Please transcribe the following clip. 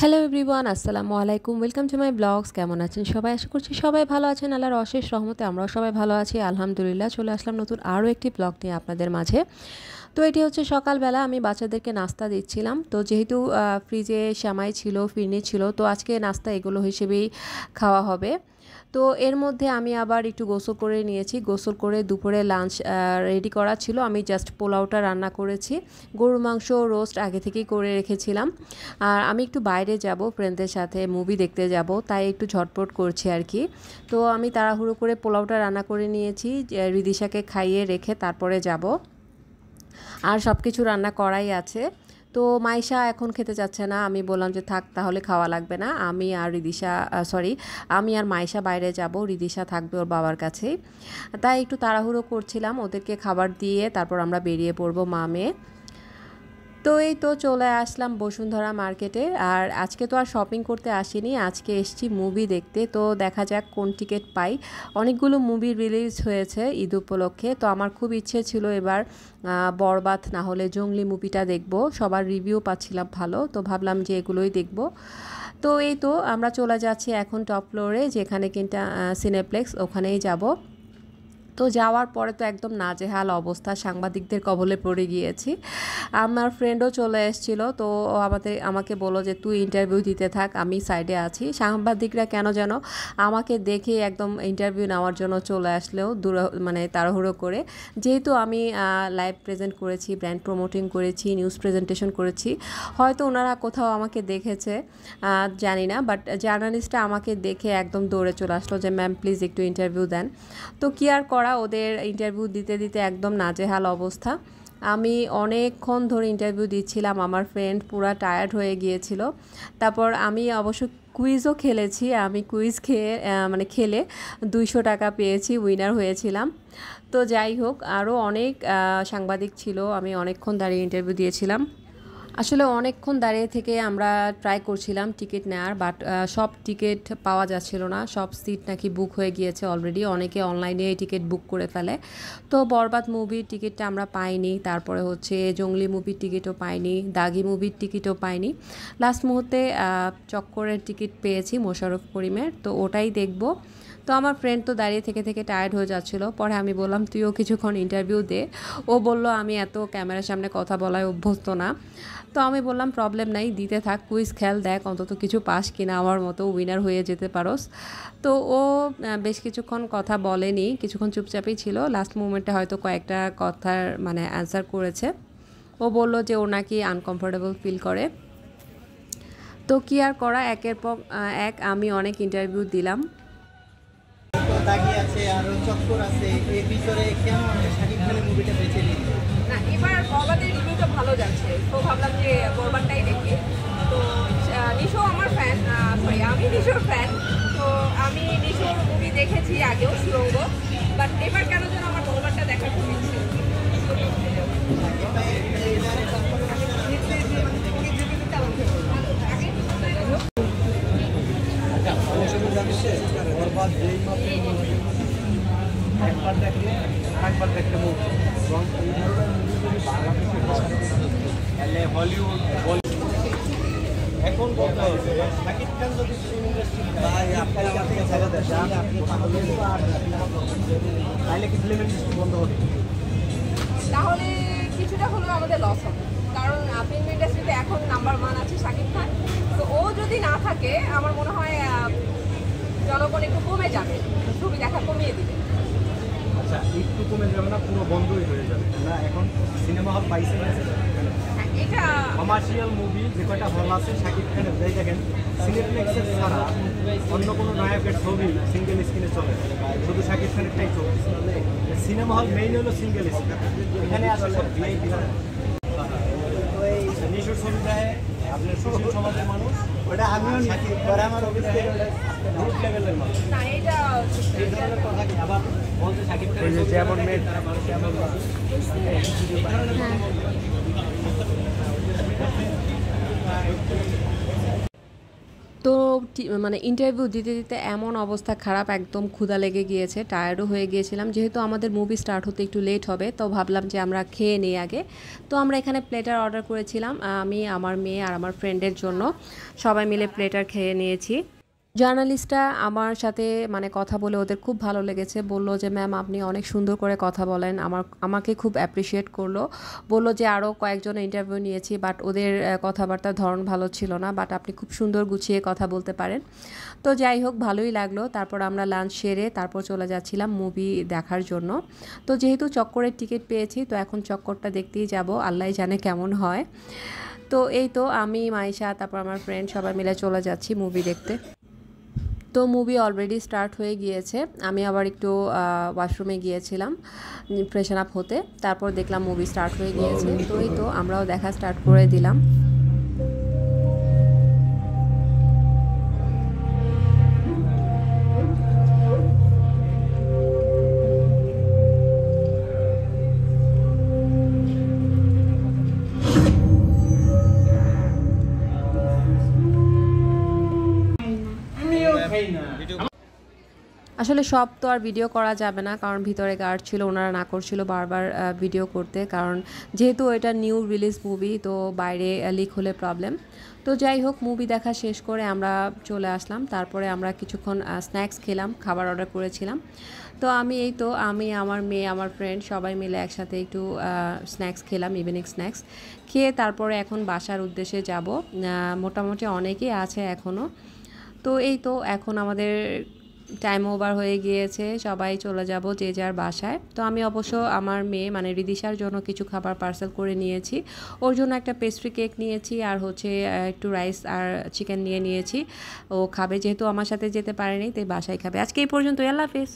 Hello everyone, আসসালামু আলাইকুম। Welcome to my blogs. কেমন আছেন সবাই? আশা করছি সবাই ভালো আছেন। আল্লাহর অশেষ রহমতে আমরাও সবাই ভালো আছি, আলহামদুলিল্লাহ। চলে আসলাম নতুন আরও একটি ব্লগ নিয়ে আপনাদের মাঝে। তো এটি হচ্ছে সকালবেলা আমি বাচ্চাদেরকে নাস্তা দিচ্ছিলাম। তো যেহেতু ফ্রিজে সেমাই ছিল, ফিরনি ছিল, তো আজকে নাস্তা এগুলো হিসেবেই খাওয়া হবে। তো এর মধ্যে আমি আবার একটু গোসল করে নিয়েছি। গোসল করে দুপুরে লাঞ্চ রেডি করা ছিল। আমি জাস্ট পোলাওটা রান্না করেছি। গরুর মাংস রোস্ট আগে থেকেই করে রেখেছিলাম। আর আমি একটু বাইরে যাব, ফ্রেন্ডদের সাথে মুভি দেখতে যাব, তাই একটু ঝটপট করছি আর কি। তো আমি তাড়াহুড়ো করে পোলাওটা রান্না করে নিয়েছি, রিদিশাকে খাইয়ে রেখে তারপরে যাব। আর সব কিছু রান্না করাই আছে। তো মাইশা এখন খেতে চাচ্ছে না। আমি বললাম যে থাক, তাহলে খাওয়া লাগবে না। আমি আর রিদিশা আমি আর মাইশা বাইরে যাব, রিদিশা থাকবে ওর বাবার কাছেই। তাই একটু তাড়াহুড়ো করছিলাম, ওদেরকে খাবার দিয়ে তারপর আমরা বেরিয়ে পড়বো মা মেয়ে। তো এই তো চলে আসলাম বসুন্ধরা মার্কেটে। আর আজকে তো আর শপিং করতে আসিনি, আজকে এসেছি মুভি দেখতে। তো দেখা যাক কোন টিকিট পাই। অনেকগুলো মুভি রিলিজ হয়েছে ঈদ উপলক্ষে। তো আমার খুব ইচ্ছে ছিল এবার বরবাদ না হলে জঙ্গলি মুভিটা দেখব। সবার রিভিউ পাচ্ছিলাম ভালো, তো ভাবলাম যে এগুলোই দেখব। তো এই তো আমরা চলে যাচ্ছি এখন টপ ফ্লোরে, যেখানে কিনা সিনেপ্লেক্স, ওখানেই যাব। তো যাওয়ার পরে তো একদম নাজেহাল অবস্থা, সাংবাদিকদের কবলে পড়ে গিয়েছি। আমার ফ্রেন্ডও চলে এসেছিলো, তো ও আমাকে বললো যে তুই ইন্টারভিউ দিতে থাক, আমি সাইডে আছি। সাংবাদিকরা কেন যেন আমাকে দেখে একদম ইন্টারভিউ নেওয়ার জন্য চলে আসলেও মানে তাড়াহুড়ো করে। যেহেতু আমি লাইভ প্রেজেন্ট করেছি, ব্র্যান্ড প্রমোটিং করেছি, নিউজ প্রেজেন্টেশন করেছি, হয়তো ওনারা কোথাও আমাকে দেখেছে, জানি না। বাট জার্নালিস্টরা আমাকে দেখে একদম দৌড়ে চলে আসলো যে ম্যাম প্লিজ একটু ইন্টারভিউ দেন। তো কি আর করা, ওদের ইন্টারভিউ দিতে দিতে একদম নাজেহাল অবস্থা। আমি অনেকক্ষণ ধরে ইন্টারভিউ দিচ্ছিলাম, আমার ফ্রেন্ড পুরা টায়ার্ড হয়ে গিয়েছিল। তারপর আমি অবশ্য কুইজও খেলেছি। আমি কুইজ খেলে 200 টাকা পেয়েছি, উইনার হয়েছিলাম। তো যাই হোক, আরও অনেক সাংবাদিক ছিল, আমি অনেকক্ষণ দাঁড়িয়ে ইন্টারভিউ দিয়েছিলাম। আসলে অনেকক্ষণ দাঁড়িয়ে থেকে আমরা ট্রাই করছিলাম টিকিট নেওয়ার, বাট সব টিকিট পাওয়া যাচ্ছিল না। সব সিট নাকি বুক হয়ে গিয়েছে অলরেডি, অনেকে অনলাইনে টিকিট বুক করে ফেলে। তো বরবাদ মুভির টিকিটটা আমরা পাইনি, তারপরে হচ্ছে জঙ্গলি মুভির টিকিটও পাইনি, দাগি মুভির টিকিটও পাইনি। লাস্ট মুহূর্তে চক্করের টিকিট পেয়েছি, মোশাররফ করিমের, তো ওটাই দেখব। তো আমার ফ্রেন্ড তো দাঁড়িয়ে থেকে থেকে টায়ার্ড হয়ে যাচ্ছিলো। পরে আমি বললাম তুইও কিছুক্ষণ ইন্টারভিউ দে। ও বলল আমি এত ক্যামেরার সামনে কথা বলায় অভ্যস্ত না। তো আমি বললাম প্রবলেম নাই, দিতে থাক, কুইজ খেল, দেখ অন্তত কিছু পাস কিনা, আমার মতো উইনার হয়ে যেতে পারোস। তো ও বেশ কিছুক্ষণ কথা বলেনি, কিছুক্ষণ চুপচাপই ছিল। লাস্ট মোমেন্টে হয়তো কয়েকটা কথার মানে অ্যান্সার করেছে। ও বলল যে ও নাকি আনকমফোর্টেবল ফিল করে। তো কি আর করা, একের পর এক আমি অনেক ইন্টারভিউ দিলাম। দাগি আছে আর চক্কর আছে, এর ভিতরে কেন শাকিব খানের মুভিটা বেছে নিল না? এবার বরবাদের রিভিউটা ভালো যাচ্ছে, তো ভাবলাম যে বরবাদটাই দেখি। তো নিশো আমার ফ্যান, আমি নিশোর ফ্যান। তো আমি নিশোর মুভি দেখেছি আগেও, সুরঙ্গ। বাট এবার কেন যেন আমার বরবাদটা দেখার খুব ইচ্ছে। বরবাদ যেই মাপের মুভি একবার দেখলে আরেকবার দেখতে মুভি, এবং এই ধরনের মুভি যদি বাংলাদেশে তাহলে হলিউড এখন বলতে হবে শাকিব খান যদি ফিল্ম ইন্ডাস্ট্রি তাহলে কি ফিল্ম ইন্ডাস্ট্রি বন্ধ হবে? তাহলে কিছুটা হলেও আমাদের লস হবে, কারণ ফিল্ম ইন্ডাস্ট্রিতে এখন নাম্বার 1 আছে শাকিব খান। তো ও যদি না থাকে আমার মনে হয় জনগণ একটু কমে যাবে, ছবি দেখা কমিয়ে দিবে। আচ্ছা, একটু কমে যাবে না, পুরো বন্ধই হয়ে যাবে না? এখন সিনেমা হল পাইছে এটা কমার্শিয়াল মুভি যে কয়টা হল আছে শাকিব খানের, যাই দেখেন সিনেপ্লেক্সের ছাড়া অন্য কোনো নায়কের ছবি সিঙ্গেল স্ক্রিনে চলে, শুধু শাকিব খানেরটাই চলছে। সিনেমা হল মেইন হলো সিঙ্গেল স্ক্রিন, এখানে আসলে সব ভিআইপি। নিশুর ছবি দেয় আপনার সুশীল সমাজের মানুষ, ওটা আমিও শাকিব করে আমার অফিসে গ্রুপ লেভেলের মানুষ। না, এটা এই ধরনের কথা কি আবার বলতে শাকিব খানের যেমন মেয়ে তারা মানুষ এমন মানুষ। তো মানে ইন্টারভিউ দিতে দিতে এমন অবস্থা খারাপ, একদম ক্ষুধা লেগে গিয়েছে, টায়ার্ডও হয়ে গিয়েছিলাম। যেহেতু আমাদের মুভি স্টার্ট হতে একটু লেট হবে, তো ভাবলাম যে আমরা খেয়ে নিই আগে। তো আমরা এখানে প্লেটার অর্ডার করেছিলাম, আমি, আমার মেয়ে আর আমার ফ্রেন্ডের জন্য। সবাই মিলে প্লেটার খেয়ে নিয়েছি। জার্নালিস্টরা আমার সাথে মানে কথা বলে ওদের খুব ভালো লেগেছে, বলল যে ম্যাম আপনি অনেক সুন্দর করে কথা বলেন, আমাকে খুব অ্যাপ্রিসিয়েট করলো। বলল যে আরও কয়েকজন ইন্টারভিউ নিয়েছি, বাট ওদের কথাবার্তার ধরন ভালো ছিল না, বাট আপনি খুব সুন্দর গুছিয়ে কথা বলতে পারেন। তো যাই হোক, ভালোই লাগলো। তারপর আমরা লাঞ্চ সেরে তারপর চলে যাচ্ছিলাম মুভি দেখার জন্য। তো যেহেতু চক্করের টিকিট পেয়েছি, তো এখন চক্করটা দেখতেই যাব, আল্লাহ জানে কেমন হয়। তো এই তো আমি, মাইশা, তারপর আমার ফ্রেন্ড সবাই মিলে চলে যাচ্ছি মুভি দেখতে। তো মুভি অলরেডি স্টার্ট হয়ে গিয়েছে। আমি আবার একটু ওয়াশরুমে গিয়েছিলাম ফ্রেশন আপ হতে, তারপর দেখলাম মুভি স্টার্ট হয়ে গিয়েছে। তো এই তো আমরাও দেখা স্টার্ট করে দিলাম। আসলে সব তো আর ভিডিও করা যাবে না, কারণ ভিতরে গার্ড ছিল, ওনারা না করছিল বারবার ভিডিও করতে, কারণ যেহেতু এটা নিউ রিলিজ মুভি, তো বাইরে লিক হলে প্রবলেম। তো যাই হোক, মুভি দেখা শেষ করে আমরা চলে আসলাম। তারপরে আমরা কিছুক্ষণ স্ন্যাক্স খেলাম, খাবার অর্ডার করেছিলাম। তো আমি, আমার মেয়ে, আমার ফ্রেন্ড সবাই মিলে একসাথে একটু স্ন্যাক্স খেলাম, ইভিনিং স্ন্যাক্স খেয়ে তারপরে এখন বাসার উদ্দেশ্যে যাব। মোটামুটি অনেকেই আছে এখনও। তো এই তো এখন আমাদের টাইম ওভার হয়ে গিয়েছে, সবাই চলে যাব যে যার বাসায়। তো আমি অবশ্য আমার মেয়ে মানে রিদিশার জন্য কিছু খাবার পার্সেল করে নিয়েছি। ওর জন্য একটা পেস্ট্রি কেক নিয়েছি, আর হচ্ছে একটু রাইস আর চিকেন নিয়েছি। ও খাবে, যেহেতু আমার সাথে যেতে পারেনি, তাই বাসায় খাবে। আজকে এই পর্যন্ত, আল্লাহ হাফেজ।